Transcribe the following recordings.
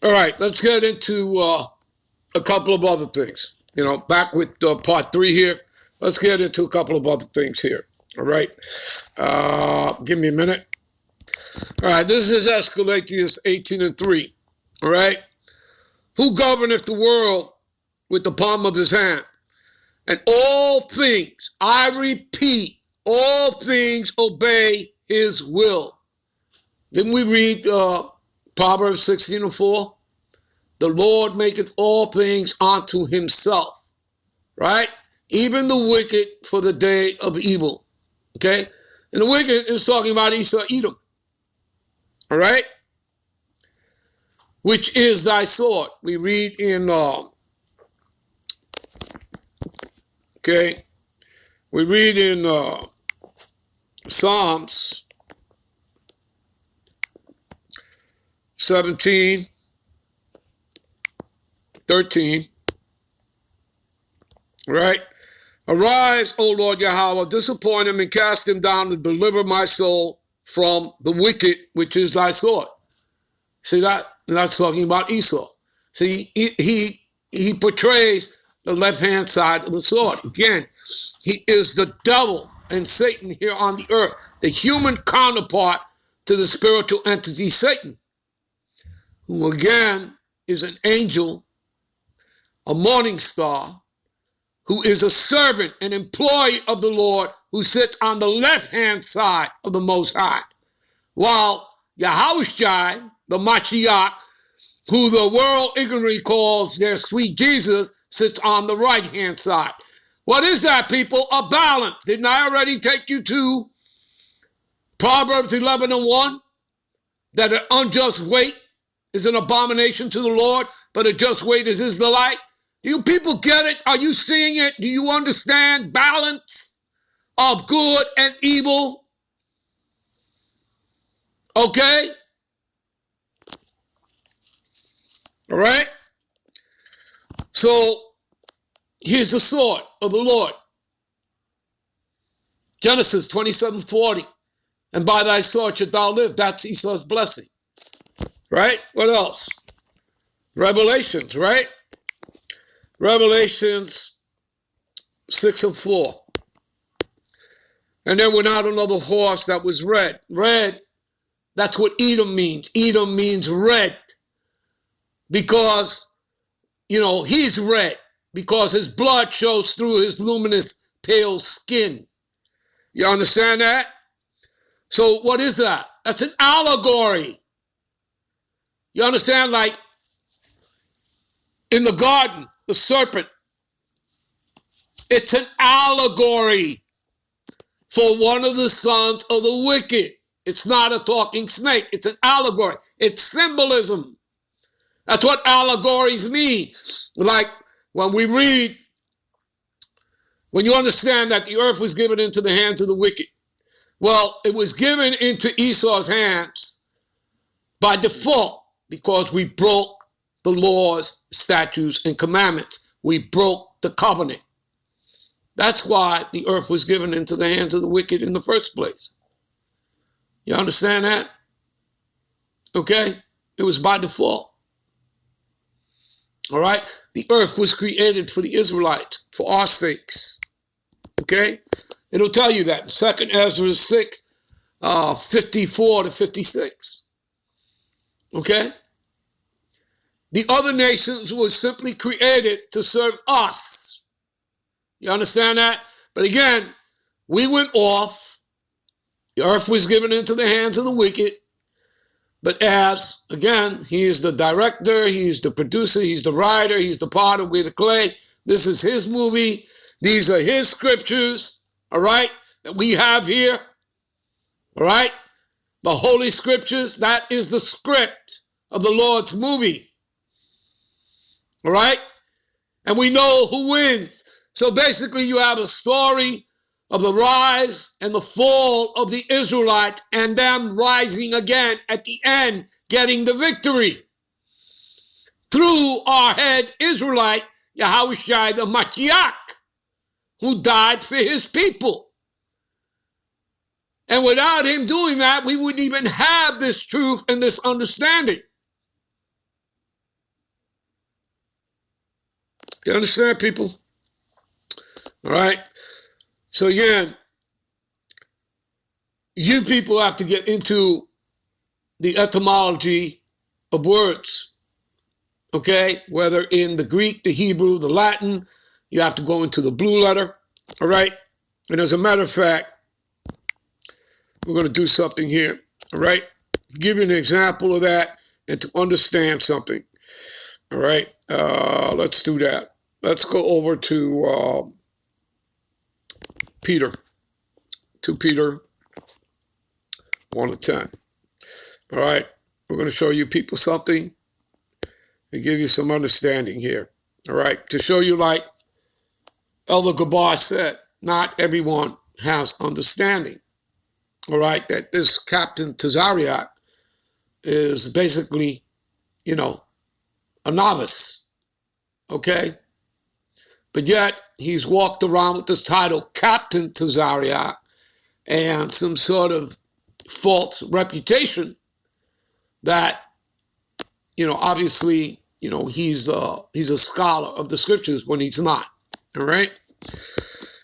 All right, let's get into a couple of other things. Back with part 3 here. Let's get into a couple of other things here. All right. Give me a minute. All right, this is Escalatius 18:3. All right. Who governeth the world with the palm of his hand? And all things, I repeat, all things obey his will. Didn't we read Proverbs 16:4? The Lord maketh all things unto himself, right? Even the wicked for the day of evil, okay? And the wicked is talking about Esau, Edom, all right? Which is thy sword. We read in, we read in Psalms 17:13, right? Arise, O Lord Yahweh, disappoint him and cast him down to deliver my soul from the wicked, which is thy sword. See that? And that's talking about Esau. See, he portrays the left-hand side of the sword. Again, he is the devil and Satan here on the earth, the human counterpart to the spiritual entity Satan, who again is an angel, a morning star, who is a servant, an employee of the Lord, who sits on the left-hand side of the Most High, while Yahushua, the Mashiach, who the world ignorantly calls their sweet Jesus, sits on the right-hand side. What is that, people? A balance. Didn't I already take you to Proverbs 11:1? That an unjust weight is an abomination to the Lord, but a just weight is his delight. Do you people get it? Are you seeing it? Do you understand balance of good and evil? Okay? All right? So, here's the sword of the Lord. Genesis 27:40. And by thy sword shalt thou live. That's Esau's blessing. Right? What else? Revelations, right? Revelations 6:4. And there went out another horse that was red. Red, that's what Edom means. Edom means red. Because, he's red. Because his blood shows through his luminous pale skin. You understand that? So what is that? That's an allegory. You understand? Like in the garden, the serpent. It's an allegory for one of the sons of the wicked. It's not a talking snake. It's an allegory. It's symbolism. That's what allegories mean. Like when we read, when you understand that the earth was given into the hands of the wicked. Well, it was given into Esau's hands by default because we broke the laws, statutes, and commandments. We broke the covenant. That's why the earth was given into the hands of the wicked in the first place. You understand that? Okay? It was by default. All right? The earth was created for the Israelites, for our sakes. Okay? It'll tell you that in 2 Ezra 6, 54 to 56. Okay? The other nations were simply created to serve us. You understand that? But again, we went off. The earth was given into the hands of the wicked. But as, again, he is the director, he's the producer, he's the writer, he's the potter, we're the clay. This is his movie. These are his scriptures, all right, that we have here, all right? The Holy Scriptures, that is the script of the Lord's movie, all right? And we know who wins. So basically you have a story of the rise and the fall of the Israelites and them rising again at the end, getting the victory through our head Israelite, Yahushua the Mashiach, who died for his people. And without him doing that, we wouldn't even have this truth and this understanding. You understand, people? All right? So again, you people have to get into the etymology of words, okay? Whether in the Greek, the Hebrew, the Latin, you have to go into the blue letter, all right? And as a matter of fact, we're going to do something here, all right? Give you an example of that and to understand something, all right? Let's do that. Let's go over to Peter, 2 Peter 1:10. All right, we're going to show you people something and give you some understanding here. All right, to show you, like Elder Gabar said, not everyone has understanding. All right, that this Captain Tazarayach is basically, you know, a novice. Okay, but yet he's walked around with this title, Captain Tazarayach, and some sort of false reputation that, you know, obviously, you know, he's a scholar of the scriptures when he's not. All right.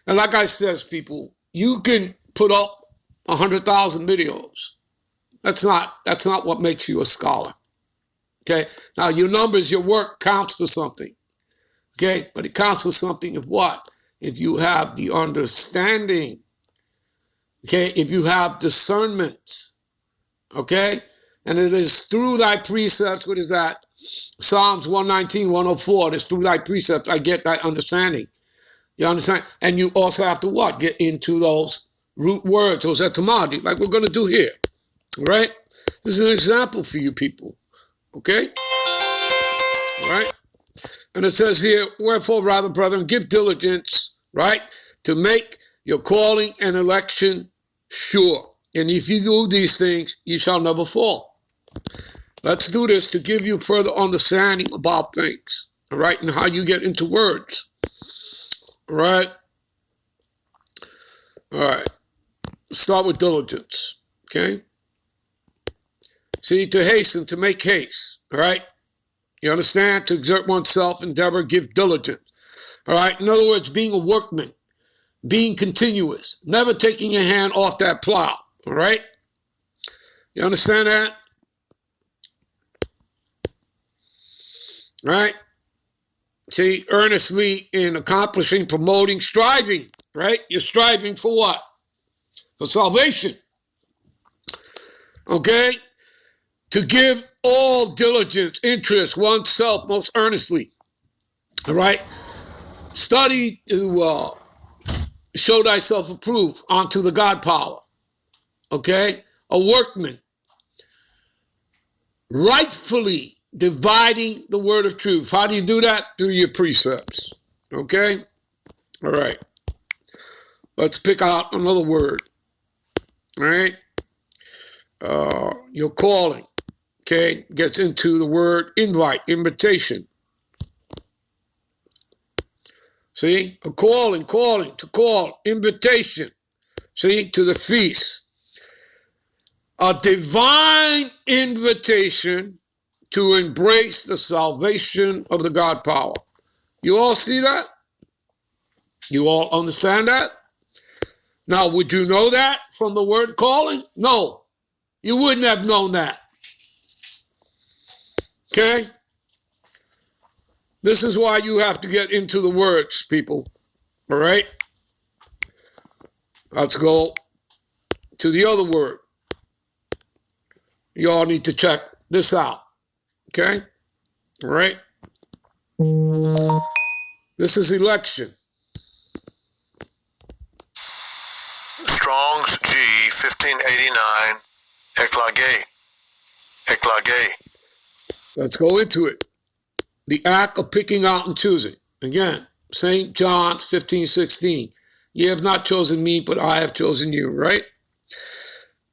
And like I says, people, you can put up 100,000 videos. That's not what makes you a scholar. Okay. Now your numbers, your work counts for something. Okay. But it counts for something if what? If you have the understanding. Okay. If you have discernment. Okay. And it is through thy precepts, what is that? Psalms 119, 104, it's through thy precepts I get thy understanding. You understand? And you also have to what? Get into those root words, those etymology, like we're going to do here. All right? This is an example for you people. Okay? All right? And it says here, wherefore, rather, brethren, give diligence, right, to make your calling and election sure. And if you do these things, you shall never fall. Let's do this to give you further understanding about things, all right, and how you get into words, all right? All right, let's start with diligence, okay? See, to hasten, to make haste, all right? You understand? To exert oneself, endeavor, give diligence, all right? In other words, being a workman, being continuous, never taking your hand off that plow, all right? You understand that? Right? See, earnestly in accomplishing, promoting, striving, right? You're striving for what? For salvation. Okay? To give all diligence, interest, oneself most earnestly. All right? Study to show thyself approved unto the God power. Okay? A workman. Rightfully dividing the word of truth. How do you do that? Through your precepts. Okay? All right. Let's pick out another word. All right? Your calling. Okay? Gets into the word invite, invitation. See? A calling, to call, invitation. See? To the feast. A divine invitation to embrace the salvation of the God power. You all see that? You all understand that? Now, would you know that from the word calling? No, you wouldn't have known that. Okay? This is why you have to get into the words, people. All right? Let's go to the other word. You all need to check this out. Okay? All right? This is election. Strong's G 1589, eklage. Let's go into it. The act of picking out and choosing. Again, St. John's 15:16. Ye have not chosen me, but I have chosen you, right?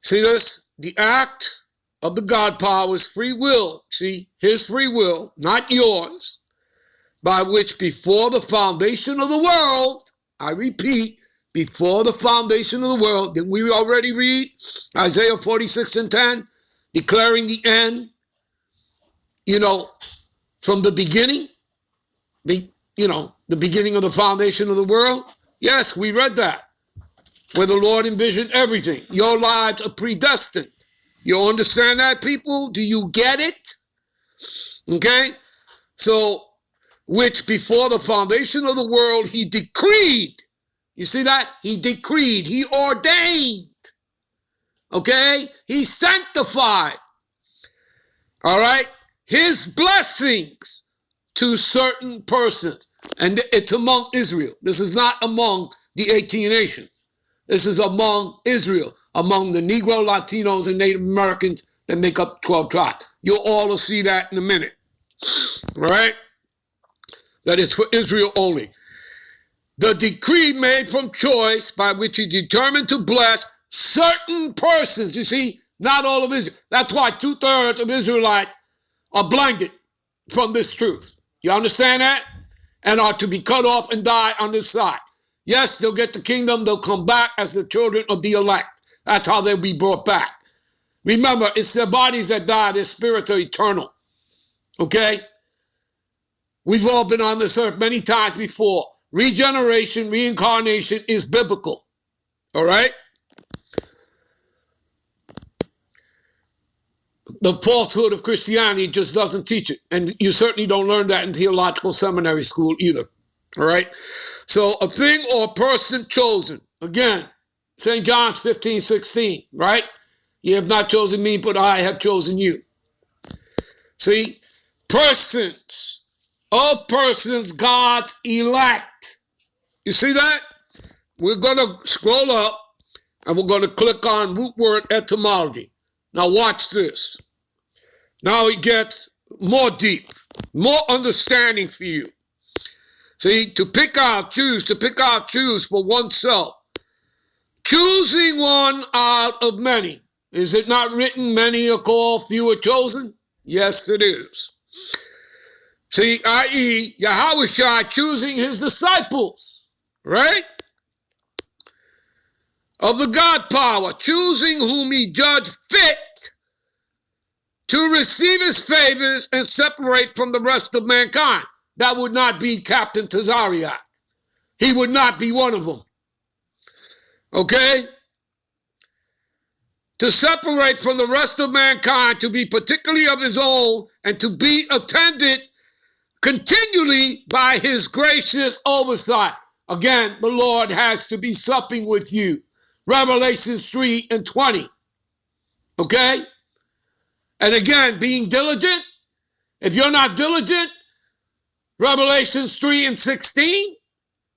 See this? The act of the God power is free will. See, his free will, not yours, by which before the foundation of the world, I repeat, before the foundation of the world, didn't we already read Isaiah 46:10, declaring the end, you know, from the beginning? the beginning of the foundation of the world? Yes, we read that, where the Lord envisioned everything. Your lives are predestined. You understand that, people? Do you get it? Okay? So, which before the foundation of the world, he decreed. You see that? He decreed. He ordained. Okay? He sanctified. All right? His blessings to certain persons. And it's among Israel. This is not among the 18 nations. This is among Israel, among the Negro, Latinos, and Native Americans that make up 12 tribes. You'll all see that in a minute. All right? That is for Israel only. The decree made from choice by which he determined to bless certain persons. You see, not all of Israel. That's why 2/3 of Israelites are blinded from this truth. You understand that? And are to be cut off and die on this side. Yes, they'll get the kingdom. They'll come back as the children of the elect. That's how they'll be brought back. Remember, it's their bodies that die. Their spirits are eternal. Okay? We've all been on this earth many times before. Regeneration, reincarnation is biblical. All right? The falsehood of Christianity just doesn't teach it. And you certainly don't learn that in theological seminary school either. All right? So a thing or person chosen. Again, St. John's 15:16, right? You have not chosen me, but I have chosen you. See? Persons. Of persons, God's elect. You see that? We're going to scroll up and we're going to click on root word etymology. Now watch this. Now it gets more deep, more understanding for you. See, to pick out, choose for oneself. Choosing one out of many. Is it not written, many are called, few are chosen? Yes, it is. See, i.e., Yahushua choosing his disciples, right? Of the God power, choosing whom he judged fit to receive his favors and separate from the rest of mankind. That would not be Captain Tazarayach. He would not be one of them. Okay? To separate from the rest of mankind, to be particularly of his own, and to be attended continually by his gracious oversight. Again, the Lord has to be supping with you. Revelation 3:20. Okay? And again, being diligent. If you're not diligent, Revelation 3:16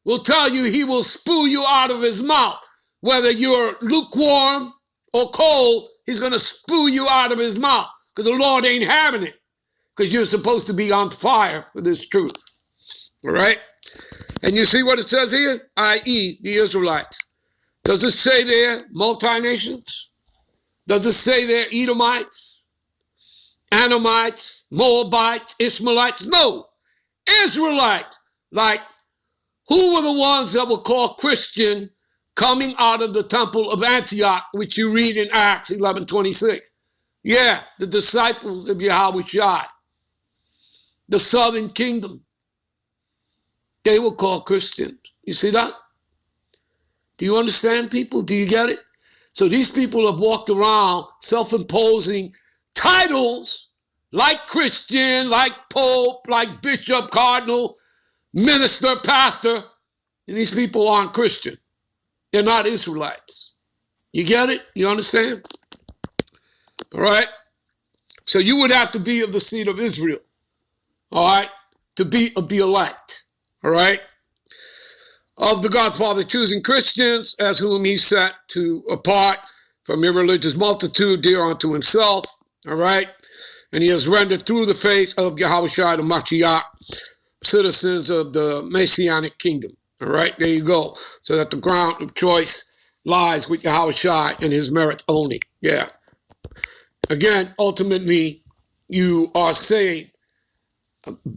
will tell you he will spew you out of his mouth. Whether you're lukewarm or cold, he's going to spew you out of his mouth. Because the Lord ain't having it. Because you're supposed to be on fire for this truth. All right? And you see what it says here? I.e., the Israelites. Does it say there multi-nations? Does it say there Edomites, Anamites, Moabites, Ishmaelites? No. Israelites. Like, who were the ones that were called Christian coming out of the temple of Antioch, which you read in Acts 11:26? Yeah, the disciples of Yahushua. The southern kingdom. They were called Christians. You see that? Do you understand, people? Do you get it? So these people have walked around self-imposing titles like Christian, like Pope, like Bishop, Cardinal, Minister, Pastor. And these people aren't Christian. They're not Israelites. You get it? You understand? All right? So you would have to be of the seed of Israel. All right? To be of the elect. All right? Of the Godfather choosing Christians, as whom he set to apart from irreligious multitude, dear unto himself. All right? And he has rendered through the faith of Yahushua the Mashiach, citizens of the Messianic kingdom. All right? There you go. So that the ground of choice lies with Yahushua and his merits only. Yeah. Again, ultimately, you are saved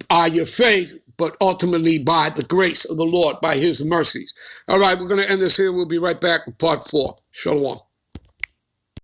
by your faith, but ultimately by the grace of the Lord, by his mercies. All right, we're going to end this here. We'll be right back with part 4. Shalom.